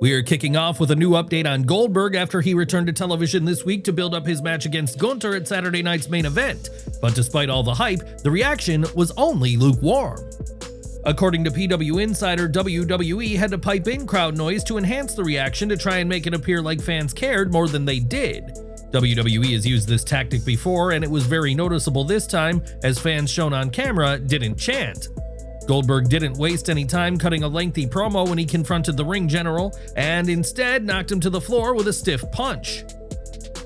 We are kicking off with a new update on Goldberg after he returned to television this week to build up his match against Gunther at Saturday night's main event. But despite all the hype, the reaction was only lukewarm. According to PW Insider, WWE had to pipe in crowd noise to enhance the reaction to try and make it appear like fans cared more than they did. WWE has used this tactic before, and it was very noticeable this time, as fans shown on camera didn't chant. Goldberg didn't waste any time cutting a lengthy promo when he confronted the ring general, and instead knocked him to the floor with a stiff punch.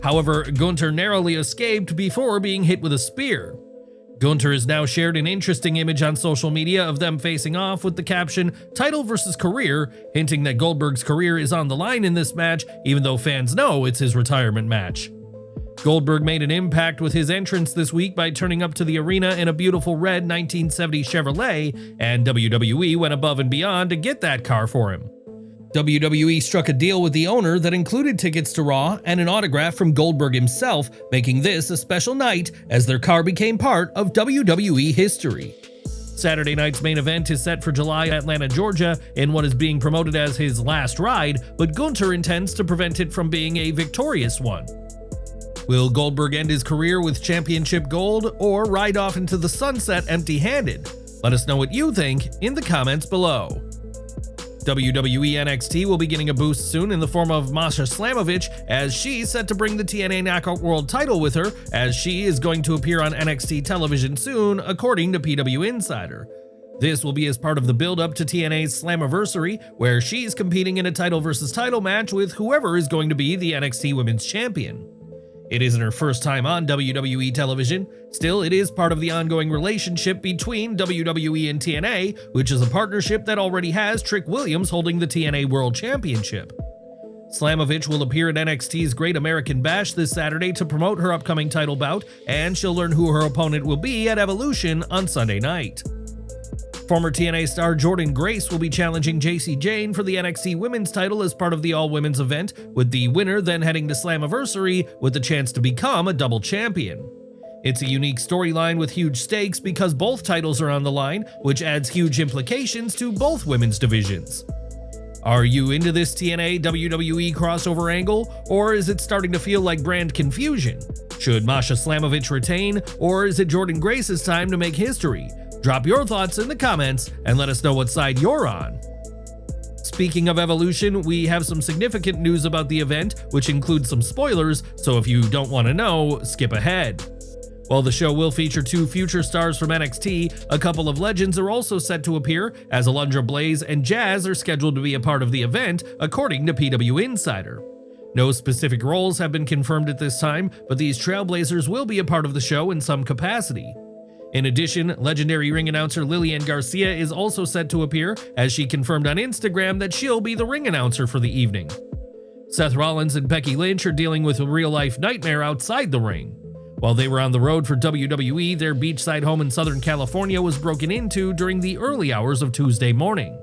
However, Gunther narrowly escaped before being hit with a spear. Gunther has now shared an interesting image on social media of them facing off with the caption, "Title versus career," hinting that Goldberg's career is on the line in this match, even though fans know it's his retirement match. Goldberg made an impact with his entrance this week by turning up to the arena in a beautiful red 1970 Chevrolet, and WWE went above and beyond to get that car for him. WWE struck a deal with the owner that included tickets to Raw and an autograph from Goldberg himself, making this a special night as their car became part of WWE history. Saturday night's main event is set for July in Atlanta, Georgia, in what is being promoted as his last ride, but Gunther intends to prevent it from being a victorious one. Will Goldberg end his career with championship gold or ride off into the sunset empty-handed? Let us know what you think in the comments below. WWE NXT will be getting a boost soon in the form of Masha Slamovich, as she's set to bring the TNA Knockout World title with her, as she is going to appear on NXT television soon, according to PW Insider. This will be as part of the build-up to TNA's Slammiversary, where she's competing in a title versus title match with whoever is going to be the NXT Women's Champion. It isn't her first time on WWE television. Still, it is part of the ongoing relationship between WWE and TNA, which is a partnership that already has Trick Williams holding the TNA World Championship. Slamovich will appear at NXT's Great American Bash this Saturday to promote her upcoming title bout, and she'll learn who her opponent will be at Evolution on Sunday night. Former TNA star Jordynne Grace will be challenging Jacy Jayne for the NXT Women's title as part of the all-women's event, with the winner then heading to Slammiversary with the chance to become a double champion. It's a unique storyline with huge stakes because both titles are on the line, which adds huge implications to both women's divisions. Are you into this TNA WWE crossover angle, or is it starting to feel like brand confusion? Should Masha Slamovich retain, or is it Jordynne Grace's time to make history? Drop your thoughts in the comments and let us know what side you're on. Speaking of Evolution, we have some significant news about the event, which includes some spoilers, so if you don't want to know, skip ahead. While the show will feature 2 future stars from NXT, a couple of legends are also set to appear, as Alundra Blaze and Jazz are scheduled to be a part of the event, according to PW Insider. No specific roles have been confirmed at this time, but these Trailblazers will be a part of the show in some capacity. In addition, legendary ring announcer Lillian Garcia is also set to appear, as she confirmed on Instagram that she'll be the ring announcer for the evening. Seth Rollins and Becky Lynch are dealing with a real-life nightmare outside the ring. While they were on the road for WWE, their beachside home in Southern California was broken into during the early hours of Tuesday morning.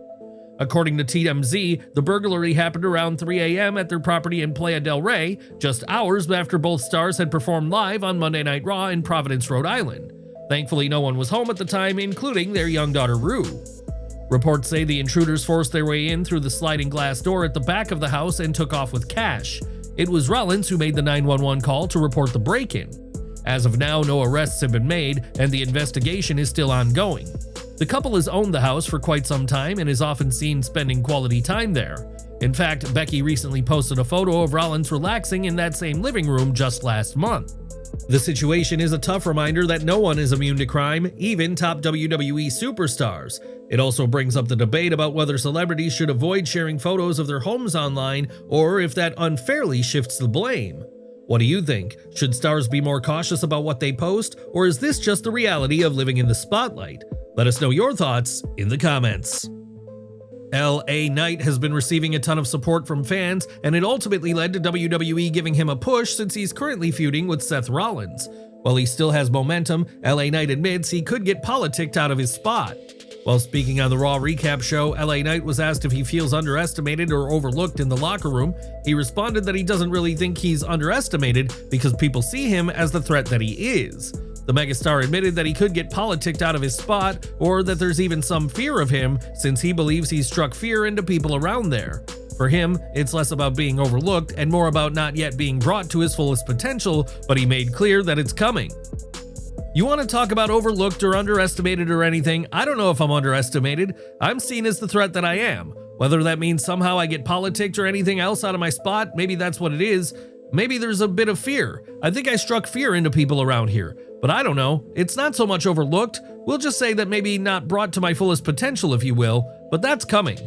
According to TMZ, the burglary happened around 3 a.m. at their property in Playa del Rey, just hours after both stars had performed live on Monday Night Raw in Providence, Rhode Island. Thankfully, no one was home at the time, including their young daughter, Rue. Reports say the intruders forced their way in through the sliding glass door at the back of the house and took off with cash. It was Rollins who made the 911 call to report the break-in. As of now, no arrests have been made, and the investigation is still ongoing. The couple has owned the house for quite some time and is often seen spending quality time there. In fact, Becky recently posted a photo of Rollins relaxing in that same living room just last month. The situation is a tough reminder that no one is immune to crime, even top WWE superstars. It also brings up the debate about whether celebrities should avoid sharing photos of their homes online, or if that unfairly shifts the blame. What do you think? Should stars be more cautious about what they post, or is this just the reality of living in the spotlight? Let us know your thoughts in the comments. LA Knight has been receiving a ton of support from fans, and it ultimately led to WWE giving him a push since he's currently feuding with Seth Rollins. While he still has momentum, LA Knight admits he could get politicked out of his spot. While speaking on the Raw recap show, LA Knight was asked if he feels underestimated or overlooked in the locker room. He responded that he doesn't really think he's underestimated because people see him as the threat that he is. The megastar admitted that he could get politicked out of his spot, or that there's even some fear of him since he believes he's struck fear into people around there. For him, it's less about being overlooked and more about not yet being brought to his fullest potential, but he made clear that it's coming. You want to talk about overlooked or underestimated or anything? I don't know if I'm underestimated. I'm seen as the threat that I am. Whether that means somehow I get politicked or anything else out of my spot, maybe that's what it is. Maybe there's a bit of fear. I think I struck fear into people around here. But I don't know. It's not so much overlooked. We'll just say that maybe not brought to my fullest potential, if you will, but that's coming.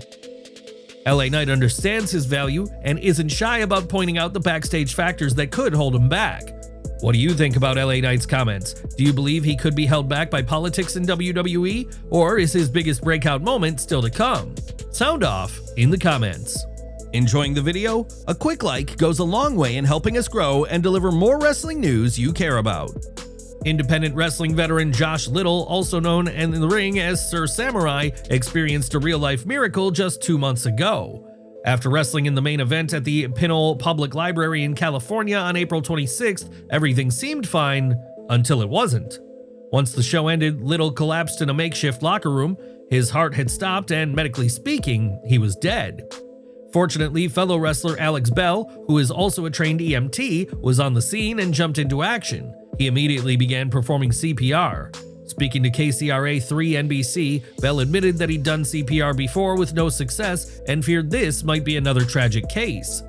LA Knight understands his value and isn't shy about pointing out the backstage factors that could hold him back. What do you think about LA Knight's comments? Do you believe he could be held back by politics in WWE? Or is his biggest breakout moment still to come? Sound off in the comments. Enjoying the video? A quick like goes a long way in helping us grow and deliver more wrestling news you care about. Independent wrestling veteran Josh Little, also known in the ring as Sir Samurai, experienced a real-life miracle just 2 months ago. After wrestling in the main event at the Pinole Public Library in California on April 26th, everything seemed fine until it wasn't. Once the show ended, Little collapsed in a makeshift locker room. His heart had stopped and, medically speaking, he was dead. Fortunately, fellow wrestler Alex Bell, who is also a trained EMT, was on the scene and jumped into action. He immediately began performing CPR. Speaking to KCRA3 NBC, Bell admitted that he'd done CPR before with no success and feared this might be another tragic case.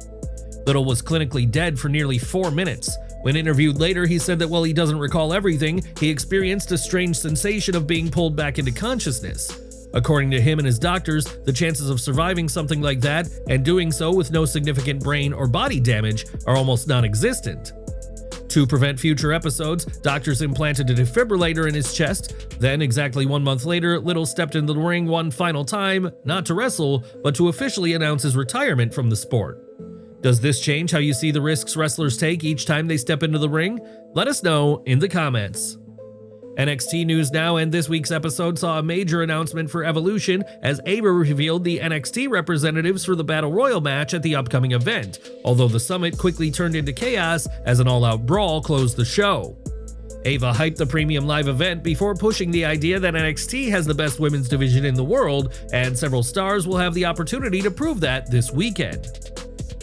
Little was clinically dead for nearly 4 minutes. When interviewed later, he said that while he doesn't recall everything, he experienced a strange sensation of being pulled back into consciousness. According to him and his doctors, the chances of surviving something like that, and doing so with no significant brain or body damage, are almost non-existent. To prevent future episodes, doctors implanted a defibrillator in his chest. Then, exactly 1 month later, Little stepped into the ring one final time, not to wrestle, but to officially announce his retirement from the sport. Does this change how you see the risks wrestlers take each time they step into the ring? Let us know in the comments. NXT news now, and this week's episode saw a major announcement for Evolution as Ava revealed the NXT representatives for the Battle Royal match at the upcoming event, although the summit quickly turned into chaos as an all-out brawl closed the show. Ava hyped the premium live event before pushing the idea that NXT has the best women's division in the world, and several stars will have the opportunity to prove that this weekend.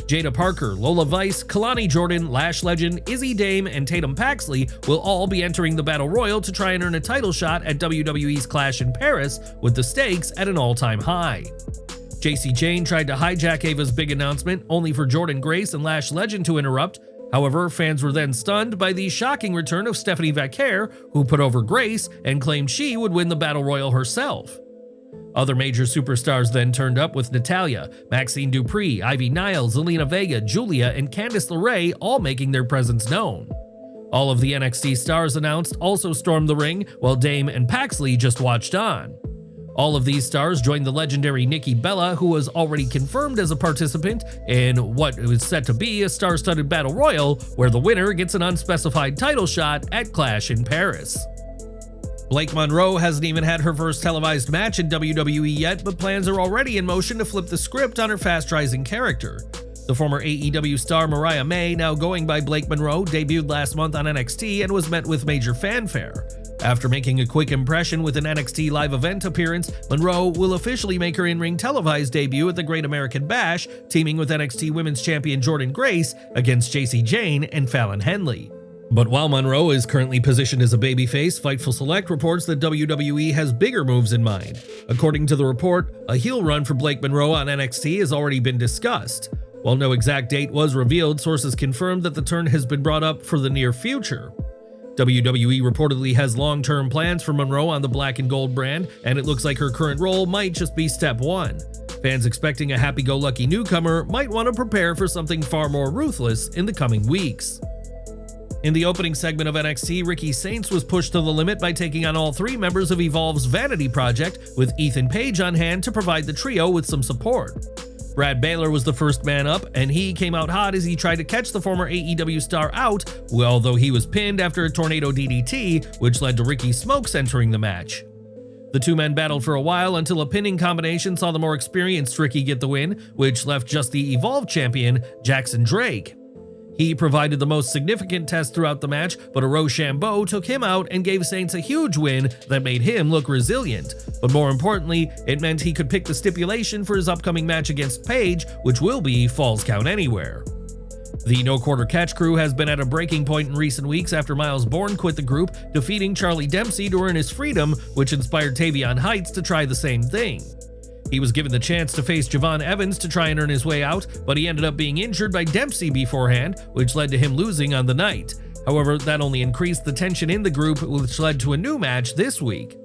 Jada Parker, Lola Vice, Kelani Jordan, Lash Legend, Izzy Dame, and Tatum Paxley will all be entering the Battle Royal to try and earn a title shot at WWE's Clash in Paris, with the stakes at an all-time high. Jacy Jayne tried to hijack Ava's big announcement, only for Jordynne Grace and Lash Legend to interrupt. However, fans were then stunned by the shocking return of Stephanie Vaquer, who put over Grace and claimed she would win the Battle Royal herself. Other major superstars then turned up, with Natalya, Maxine Dupree, Ivy Nile, Zelina Vega, Julia, and Candice LeRae all making their presence known. All of the NXT stars announced also stormed the ring, while Dame and Paxley just watched on. All of these stars joined the legendary Nikki Bella, who was already confirmed as a participant in what was set to be a star-studded battle royal, where the winner gets an unspecified title shot at Clash in Paris. Blake Monroe hasn't even had her first televised match in WWE yet, but plans are already in motion to flip the script on her fast-rising character. The former AEW star Mariah May, now going by Blake Monroe, debuted last month on NXT and was met with major fanfare. After making a quick impression with an NXT live event appearance, Monroe will officially make her in-ring televised debut at the Great American Bash, teaming with NXT Women's Champion Jordynne Grace against Jacy Jayne and Fallon Henley. But while Monroe is currently positioned as a babyface, Fightful Select reports that WWE has bigger moves in mind. According to the report, a heel run for Blake Monroe on NXT has already been discussed. While no exact date was revealed, sources confirmed that the turn has been brought up for the near future. WWE reportedly has long-term plans for Monroe on the black and gold brand, and it looks like her current role might just be step one. Fans expecting a happy-go-lucky newcomer might want to prepare for something far more ruthless in the coming weeks. In the opening segment of NXT, Ricky Saints was pushed to the limit by taking on all three members of Evolve's Vanity Project, with Ethan Page on hand to provide the trio with some support. Brad Baylor was the first man up, and he came out hot as he tried to catch the former AEW star out, although he was pinned after a tornado DDT, which led to Ricky Smokes entering the match. The two men battled for a while until a pinning combination saw the more experienced Ricky get the win, which left just the Evolve champion, Jackson Drake. He provided the most significant test throughout the match, but a Rochambeau took him out and gave Saints a huge win that made him look resilient. But more importantly, it meant he could pick the stipulation for his upcoming match against Paige, which will be Falls Count Anywhere. The No Quarter Catch crew has been at a breaking point in recent weeks after Miles Bourne quit the group, defeating Charlie Dempsey to earn his freedom, which inspired Tavion Heights to try the same thing. He was given the chance to face Javon Evans to try and earn his way out, but he ended up being injured by Dempsey beforehand, which led to him losing on the night. However, that only increased the tension in the group, which led to a new match this week.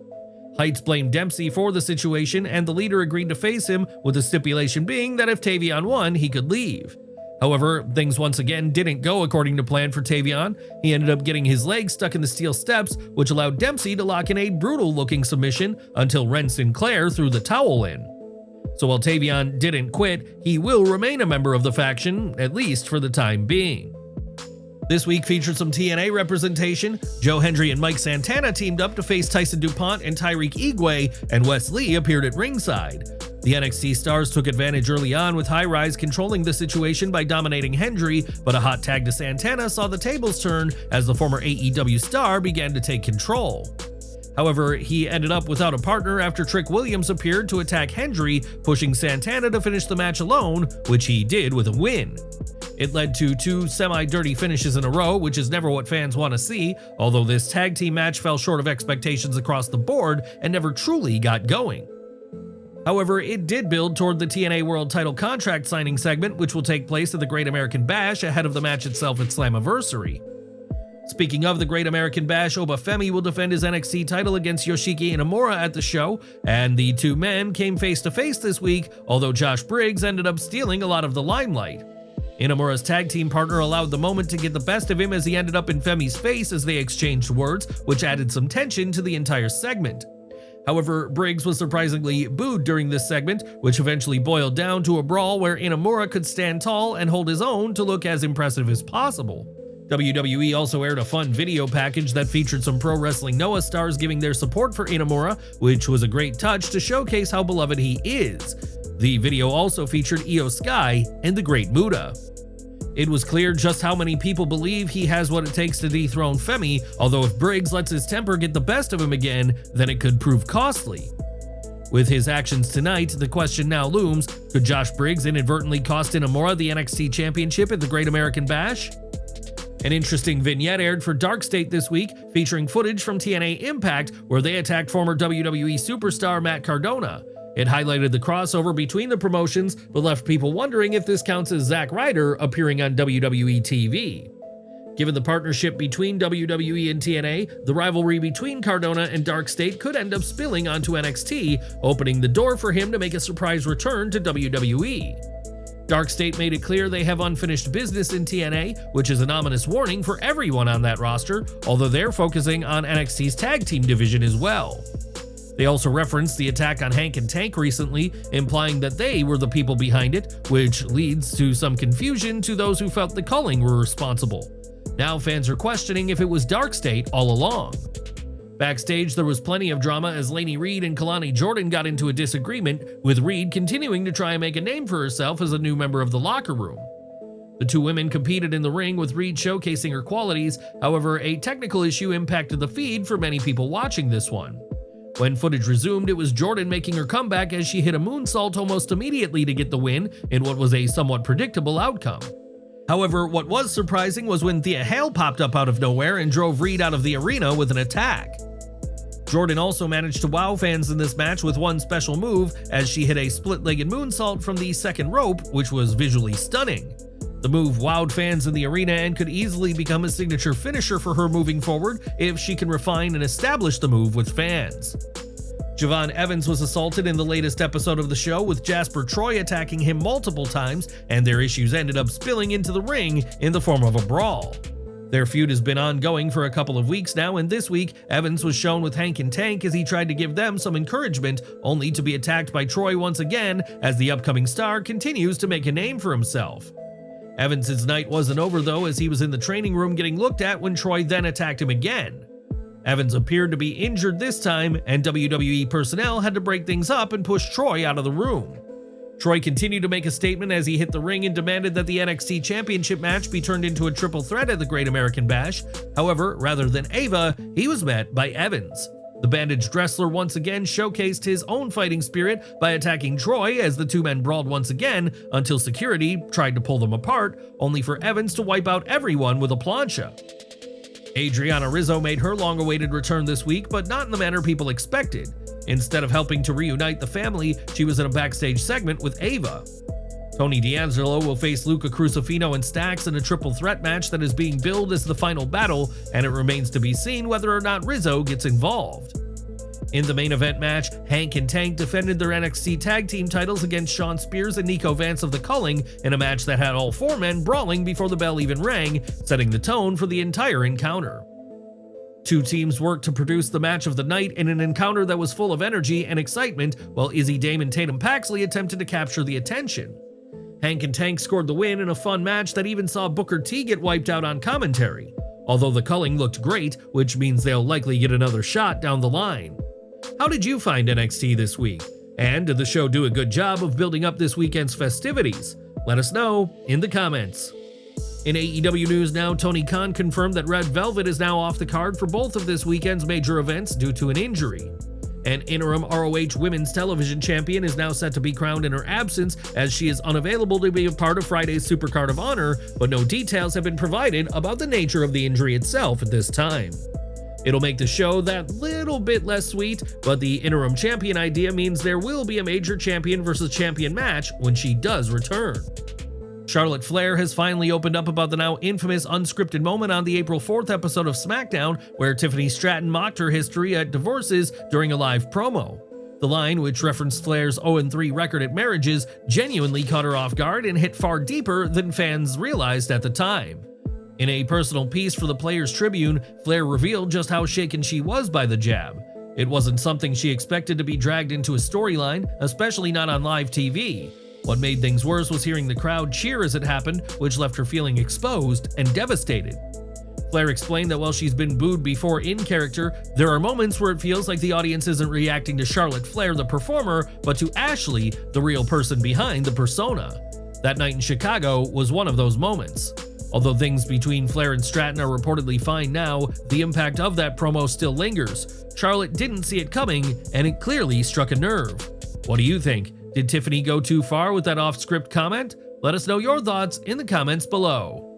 Heights blamed Dempsey for the situation, and the leader agreed to face him, with the stipulation being that if Tavion won, he could leave. However, things once again didn't go according to plan for Tavion. He ended up getting his leg stuck in the steel steps, which allowed Dempsey to lock in a brutal-looking submission until Ren Sinclair threw the towel in. So while Tavion didn't quit, he will remain a member of the faction, at least for the time being. This week featured some TNA representation. Joe Hendry and Mike Santana teamed up to face Tyson DuPont and Tyreek Igwe, and Wes Lee appeared at ringside. The NXT stars took advantage early on, with Ryze controlling the situation by dominating Hendry, but a hot tag to Santana saw the tables turn as the former AEW star began to take control. However, he ended up without a partner after Trick Williams appeared to attack Hendry, pushing Santana to finish the match alone, which he did with a win. It led to 2 semi-dirty finishes in a row, which is never what fans want to see, although this tag team match fell short of expectations across the board and never truly got going. However, it did build toward the TNA World Title contract signing segment, which will take place at the Great American Bash ahead of the match itself at Slammiversary. Speaking of the Great American Bash, Oba Femi will defend his NXT title against Yoshiki Inamura at the show, and the two men came face to face this week, although Josh Briggs ended up stealing a lot of the limelight. Inamura's tag team partner allowed the moment to get the best of him as he ended up in Femi's face as they exchanged words, which added some tension to the entire segment. However, Briggs was surprisingly booed during this segment, which eventually boiled down to a brawl where Inamura could stand tall and hold his own to look as impressive as possible. WWE also aired a fun video package that featured some Pro Wrestling Noah stars giving their support for Inamura, which was a great touch to showcase how beloved he is. The video also featured Io Sky and the Great Muta. It was clear just how many people believe he has what it takes to dethrone Femi, although if Briggs lets his temper get the best of him again, then it could prove costly. With his actions tonight, the question now looms, could Josh Briggs inadvertently cost Inamura the NXT Championship at the Great American Bash? An interesting vignette aired for Darkstate this week, featuring footage from TNA Impact, where they attacked former WWE superstar Matt Cardona. It highlighted the crossover between the promotions, but left people wondering if this counts as Zack Ryder appearing on WWE TV. Given the partnership between WWE and TNA, the rivalry between Cardona and Darkstate could end up spilling onto NXT, opening the door for him to make a surprise return to WWE. Darkstate made it clear they have unfinished business in TNA, which is an ominous warning for everyone on that roster, although they're focusing on NXT's tag team division as well. They also referenced the attack on Hank and Tank recently, implying that they were the people behind it, which leads to some confusion to those who felt the Culling were responsible. Now fans are questioning if it was Darkstate all along. Backstage, there was plenty of drama as Lainey Reid and Kelani Jordan got into a disagreement, with Reid continuing to try and make a name for herself as a new member of the locker room. The two women competed in the ring, with Reid showcasing her qualities. However, a technical issue impacted the feed for many people watching this one. When footage resumed, it was Jordan making her comeback as she hit a moonsault almost immediately to get the win in what was a somewhat predictable outcome. However, what was surprising was when Thea Hale popped up out of nowhere and drove Reid out of the arena with an attack. Jordan also managed to wow fans in this match with one special move as she hit a split-legged moonsault from the second rope, which was visually stunning. The move wowed fans in the arena and could easily become a signature finisher for her moving forward if she can refine and establish the move with fans. Javon Evans was assaulted in the latest episode of the show, with Jasper Troy attacking him multiple times, and their issues ended up spilling into the ring in the form of a brawl. Their feud has been ongoing for a couple of weeks now, and this week, Evans was shown with Hank and Tank as he tried to give them some encouragement, only to be attacked by Troy once again as the upcoming star continues to make a name for himself. Evans' night wasn't over though, as he was in the training room getting looked at when Troy then attacked him again. Evans appeared to be injured this time, and WWE personnel had to break things up and push Troy out of the room. Troy continued to make a statement as he hit the ring and demanded that the NXT Championship match be turned into a triple threat at the Great American Bash. However, rather than Ava, he was met by Evans. The bandaged wrestler once again showcased his own fighting spirit by attacking Troy as the two men brawled once again until security tried to pull them apart, only for Evans to wipe out everyone with a plancha. Adriana Rizzo made her long-awaited return this week, but not in the manner people expected. Instead of helping to reunite the family, she was in a backstage segment with Ava. Tony D'Angelo will face Luca Crucifino and Stax in a triple threat match that is being billed as the final battle, and it remains to be seen whether or not Rizzo gets involved. In the main event match, Hank and Tank defended their NXT tag team titles against Shawn Spears and Nico Vance of the Culling in a match that had all four men brawling before the bell even rang, setting the tone for the entire encounter. Two teams worked to produce the match of the night in an encounter that was full of energy and excitement, while Izzy Dame and Tatum Paxley attempted to capture the attention. Hank and Tank scored the win in a fun match that even saw Booker T get wiped out on commentary, although the Culling looked great, which means they'll likely get another shot down the line. How did you find NXT this week? And did the show do a good job of building up this weekend's festivities? Let us know in the comments. In AEW news now, Tony Khan confirmed that Red Velvet is now off the card for both of this weekend's major events due to an injury. An interim ROH Women's Television Champion is now set to be crowned in her absence, as she is unavailable to be a part of Friday's SuperCard of Honor, but no details have been provided about the nature of the injury itself at this time. It'll make the show that little bit less sweet, but the interim champion idea means there will be a major champion versus champion match when she does return. Charlotte Flair has finally opened up about the now infamous unscripted moment on the April 4th episode of SmackDown, where Tiffany Stratton mocked her history at divorces during a live promo. The line, which referenced Flair's 0-3 record at marriages, genuinely caught her off guard and hit far deeper than fans realized at the time. In a personal piece for the Players Tribune, Flair revealed just how shaken she was by the jab. It wasn't something she expected to be dragged into a storyline, especially not on live TV. What made things worse was hearing the crowd cheer as it happened, which left her feeling exposed and devastated. Flair explained that while she's been booed before in character, there are moments where it feels like the audience isn't reacting to Charlotte Flair, the performer, but to Ashley, the real person behind the persona. That night in Chicago was one of those moments. Although things between Flair and Stratton are reportedly fine now, the impact of that promo still lingers. Charlotte didn't see it coming, and it clearly struck a nerve. What do you think? Did Tiffany go too far with that off-script comment? Let us know your thoughts in the comments below.